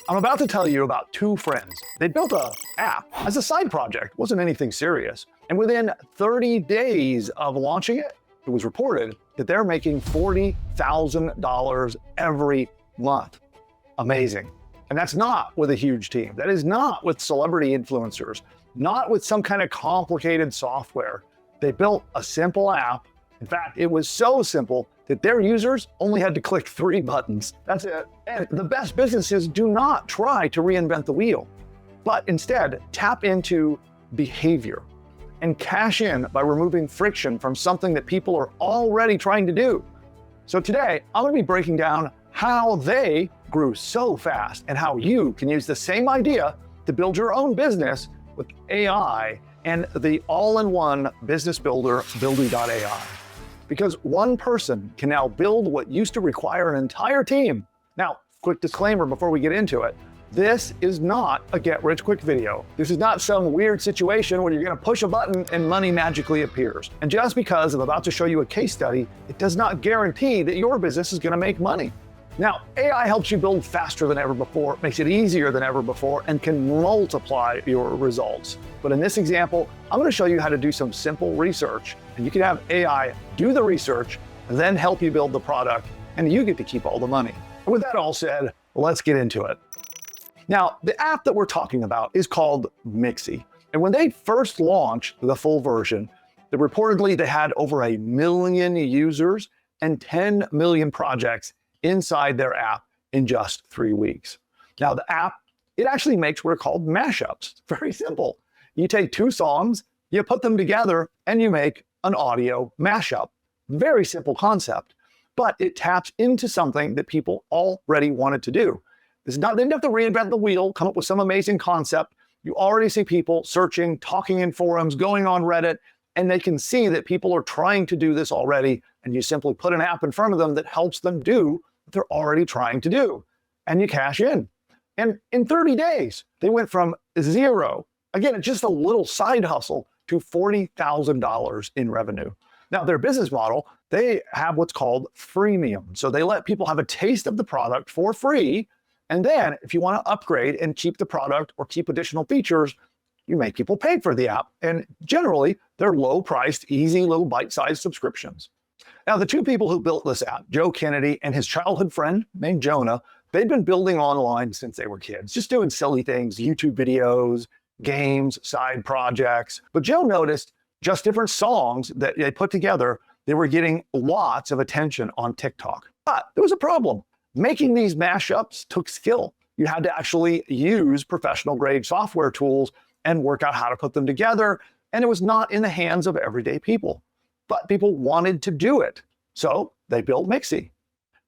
I'm about to tell you about two friends. They built an app as a side project. It wasn't anything serious. And within 30 days of launching it, it was reported that they're making $40,000 every month. Amazing. And that's not with a huge team. That is not with celebrity influencers, not with some kind of complicated software. They built a simple app. In fact, it was so simple that their users only had to click 3 buttons. That's it. And the best businesses do not try to reinvent the wheel, but instead tap into behavior and cash in by removing friction from something that people are already trying to do. So today, I'm going to be breaking down how they grew so fast and how you can use the same idea to build your own business with AI and the all-in-one business builder, Buildy AI. Because one person can now build what used to require an entire team. Now, quick disclaimer before we get into it. This is not a get-rich-quick video. This is not some weird situation where you're gonna push a button and money magically appears. And just because I'm about to show you a case study, it does not guarantee that your business is gonna make money. Now, AI helps you build faster than ever before, makes it easier than ever before, and can multiply your results. But in this example, I'm gonna show you how to do some simple research, and you can have AI do the research, then help you build the product, and you get to keep all the money. And with that all said, let's get into it. Now, the app that we're talking about is called Mixy. And when they first launched the full version, reportedly they had over 1 million users and 10 million projects inside their app in just 3 weeks. Now, the app, it actually makes what are called mashups. It's very simple. You take 2 songs, you put them together, and you make an audio mashup. Very simple concept, but it taps into something that people already wanted to do. They didn't have to reinvent the wheel, come up with some amazing concept. You already see people searching, talking in forums, going on Reddit, and they can see that people are trying to do this already, and you simply put an app in front of them that helps them do what they're already trying to do, and you cash in. And in 30 days, they went from 0, again, it's just a little side hustle, to $40,000 in revenue. Now, their business model, they have what's called freemium. So they let people have a taste of the product for free. And then if you want to upgrade and keep the product or keep additional features, you make people pay for the app. And generally, they're low-priced, easy little bite-sized subscriptions. Now, the 2 people who built this app, Joe Kennedy and his childhood friend named Jonah, they'd been building online since they were kids, just doing silly things, YouTube videos, games, side projects. But Joe noticed just different songs that they put together, they were getting lots of attention on TikTok. But there was a problem. Making these mashups took skill. You had to actually use professional grade software tools and work out how to put them together. And it was not in the hands of everyday people, but people wanted to do it. So they built Mixy.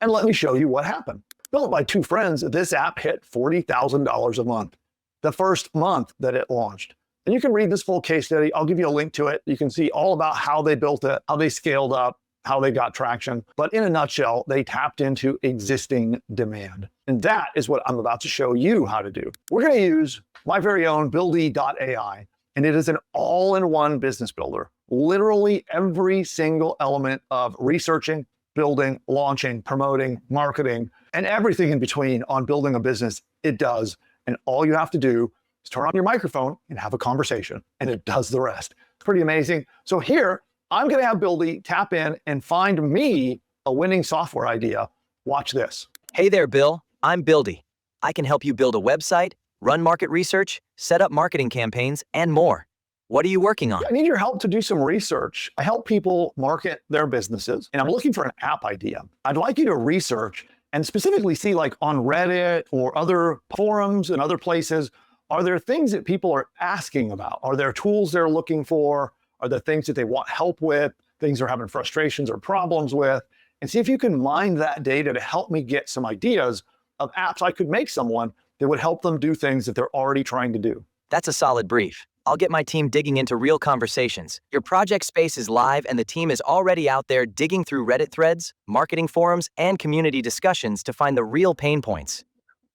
And let me show you what happened. Built by 2 friends, this app hit $40,000 a month, the first month that it launched. And you can read this full case study. I'll give you a link to it. You can see all about how they built it, how they scaled up, how they got traction. But in a nutshell, they tapped into existing demand. And that is what I'm about to show you how to do. We're going to use my very own Buildy AI, and it is an all-in-one business builder. Literally every single element of researching, building, launching, promoting, marketing, and everything in between on building a business, it does. And all you have to do is turn on your microphone and have a conversation, and it does the rest. It's pretty amazing. So here, I'm going to have Buildy tap in and find me a winning software idea. Watch this. Hey there, Bill. I'm Buildy. I can help you build a website, run market research, set up marketing campaigns, and more. What are you working on? I need your help to do some research. I help people market their businesses, and I'm looking for an app idea. I'd like you to research and specifically see, like on Reddit or other forums and other places, are there things that people are asking about? Are there tools they're looking for? Are there things that they want help with, things they're having frustrations or problems with? And see if you can mine that data to help me get some ideas of apps I could make someone that would help them do things that they're already trying to do. That's a solid brief. I'll get my team digging into real conversations. Your project space is live and the team is already out there digging through Reddit threads, marketing forums, and community discussions to find the real pain points.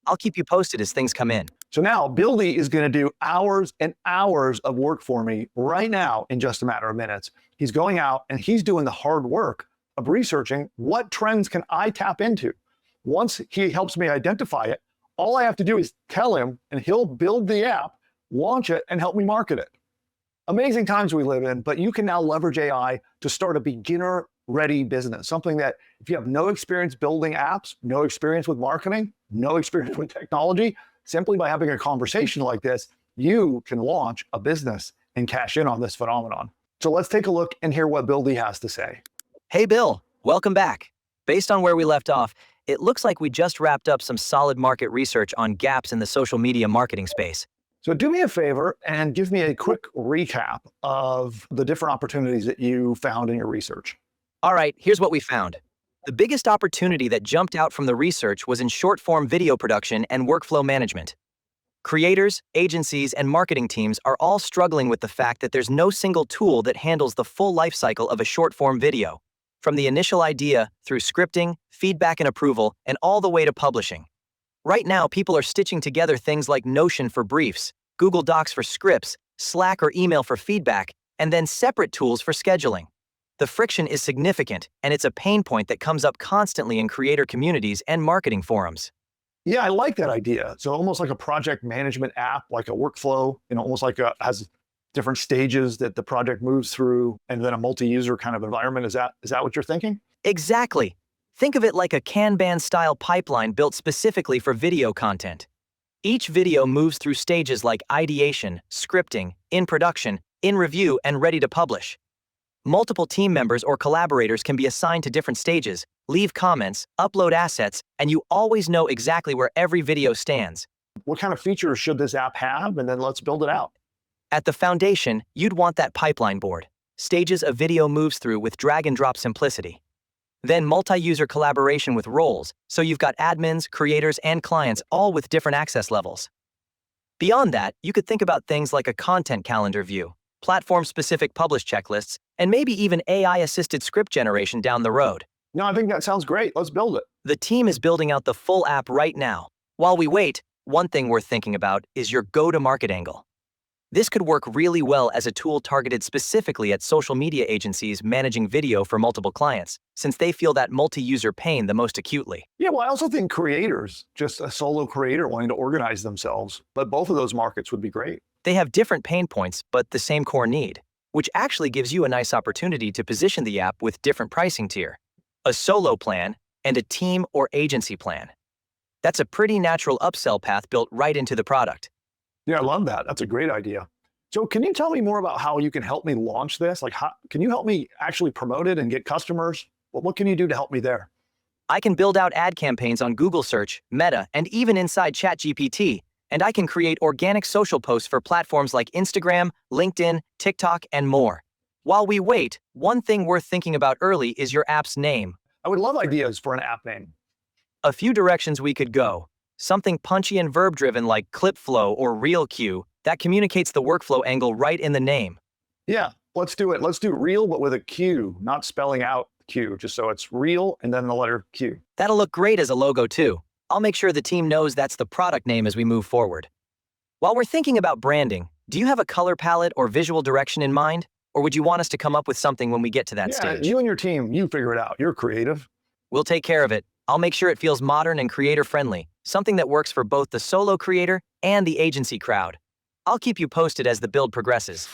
I'll keep you posted as things come in. So now Buildy is going to do hours and hours of work for me right now in just a matter of minutes. He's going out and he's doing the hard work of researching what trends can I tap into. Once he helps me identify it, All I have to do is tell him, and he'll build the app, launch it, and help me market it. Amazing times we live in, but you can now leverage AI to start a beginner-ready business, something that if you have no experience building apps, no experience with marketing, no experience with technology, simply by having a conversation like this, you can launch a business and cash in on this phenomenon. So let's take a look and hear what Buildy has to say. Hey, Bill, welcome back. Based on where we left off, it looks like we just wrapped up some solid market research on gaps in the social media marketing space. So do me a favor and give me a quick recap of the different opportunities that you found in your research. All right, here's what we found. The biggest opportunity that jumped out from the research was in short-form video production and workflow management. Creators, agencies, and marketing teams are all struggling with the fact that there's no single tool that handles the full life cycle of a short-form video, from the initial idea through scripting, feedback and approval, and all the way to publishing. Right now, people are stitching together things like Notion for briefs, Google Docs for scripts, Slack or email for feedback, and then separate tools for scheduling. The friction is significant, and it's a pain point that comes up constantly in creator communities and marketing forums. Yeah, I like that idea. So almost like a project management app, like a workflow, almost like has different stages that the project moves through, and then a multi-user kind of environment. Is that what you're thinking? Exactly. Think of it like a Kanban-style pipeline built specifically for video content. Each video moves through stages like ideation, scripting, in production, in review, and ready to publish. Multiple team members or collaborators can be assigned to different stages, leave comments, upload assets, and you always know exactly where every video stands. What kind of features should this app have? And then let's build it out. At the foundation, you'd want that pipeline board. Stages a video moves through with drag-and-drop simplicity. Then multi-user collaboration with roles, so you've got admins, creators, and clients all with different access levels. Beyond that, you could think about things like a content calendar view, platform-specific publish checklists, and maybe even AI-assisted script generation down the road. No, I think that sounds great. Let's build it. The team is building out the full app right now. While we wait, one thing worth thinking about is your go-to-market angle. This could work really well as a tool targeted specifically at social media agencies managing video for multiple clients, since they feel that multi-user pain the most acutely. Yeah, well, I also think creators, just a solo creator wanting to organize themselves, but both of those markets would be great. They have different pain points, but the same core need, which actually gives you a nice opportunity to position the app with different pricing tier, a solo plan, and a team or agency plan. That's a pretty natural upsell path built right into the product. Yeah, I love that. That's a great idea. So can you tell me more about how you can help me launch this? Like, can you help me actually promote it and get customers? What can you do to help me there? I can build out ad campaigns on Google Search, Meta, and even inside ChatGPT, and I can create organic social posts for platforms like Instagram, LinkedIn, TikTok, and more. While we wait, one thing worth thinking about early is your app's name. I would love ideas for an app name. A few directions we could go. Something punchy and verb-driven like ClipFlow or ReelQ that communicates the workflow angle right in the name. Yeah, let's do it. Let's do real, but with a Q, not spelling out Q, just so it's real and then the letter Q. That'll look great as a logo too. I'll make sure the team knows that's the product name as we move forward. While we're thinking about branding, do you have a color palette or visual direction in mind? Or would you want us to come up with something when we get to that stage? You and your team, you figure it out. You're creative. We'll take care of it. I'll make sure it feels modern and creator-friendly, something that works for both the solo creator and the agency crowd. I'll keep you posted as the build progresses.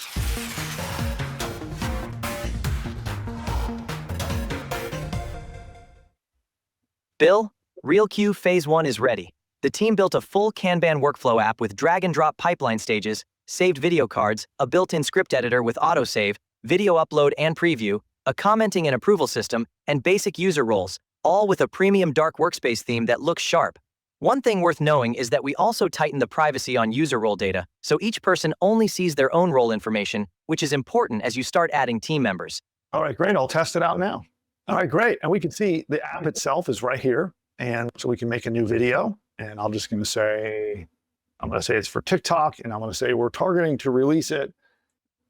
Bill, ReelQ Phase 1 is ready. The team built a full Kanban workflow app with drag-and-drop pipeline stages, saved video cards, a built-in script editor with autosave, video upload and preview, a commenting and approval system, and basic user roles, all with a premium dark workspace theme that looks sharp. One thing worth knowing is that we also tightened the privacy on user role data, so each person only sees their own role information, which is important as you start adding team members. All right, great. I'll test it out now. All right, great. And we can see the app itself is right here. And so we can make a new video. And I'm just going to say, it's for TikTok. And I'm going to say we're targeting to release it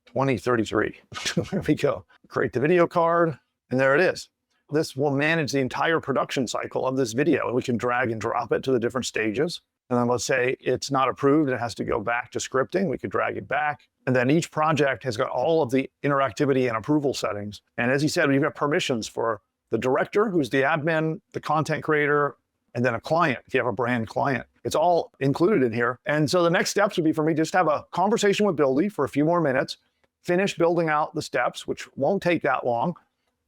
2033. There we go. Create the video card. And there it is. This will manage the entire production cycle of this video. And we can drag and drop it to the different stages. And then let's say it's not approved and it has to go back to scripting. We could drag it back. And then each project has got all of the interactivity and approval settings. And as he said, we've got permissions for the director, who's the admin, the content creator, and then a client if you have a brand client. It's all included in here. And so the next steps would be for me just to have a conversation with Buildy for a few more minutes, finish building out the steps, which won't take that long.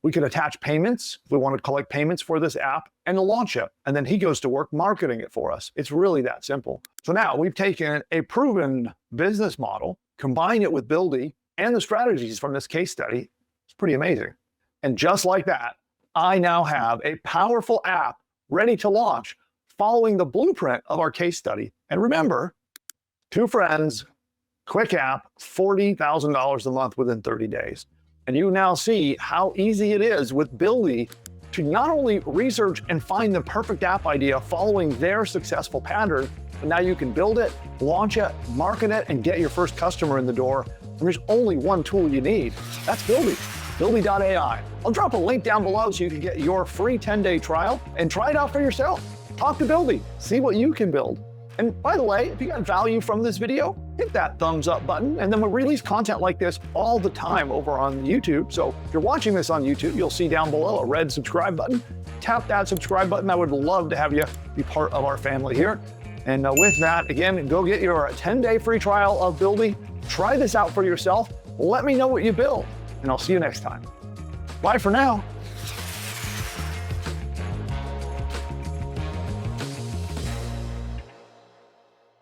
We could attach payments if we want to collect payments for this app and launch it. And then he goes to work marketing it for us. It's really that simple. So now we've taken a proven business model, combined it with Buildy and the strategies from this case study. It's pretty amazing. And just like that, I now have a powerful app ready to launch following the blueprint of our case study. And remember, 2 friends, quick app, $40,000 a month within 30 days. And you now see how easy it is with Buildy to not only research and find the perfect app idea following their successful pattern, but now you can build it, launch it, market it, and get your first customer in the door. And there's only one tool you need. That's Buildy, Buildy.ai. I'll drop a link down below so you can get your free 10-day trial and try it out for yourself. Talk to Buildy, see what you can build. And by the way, if you got value from this video, hit that thumbs up button. And then we release content like this all the time over on YouTube. So if you're watching this on YouTube, you'll see down below a red subscribe button. Tap that subscribe button. I would love to have you be part of our family here. And with that, again, go get your 10-day free trial of Buildy. Try this out for yourself. Let me know what you build, and I'll see you next time. Bye for now.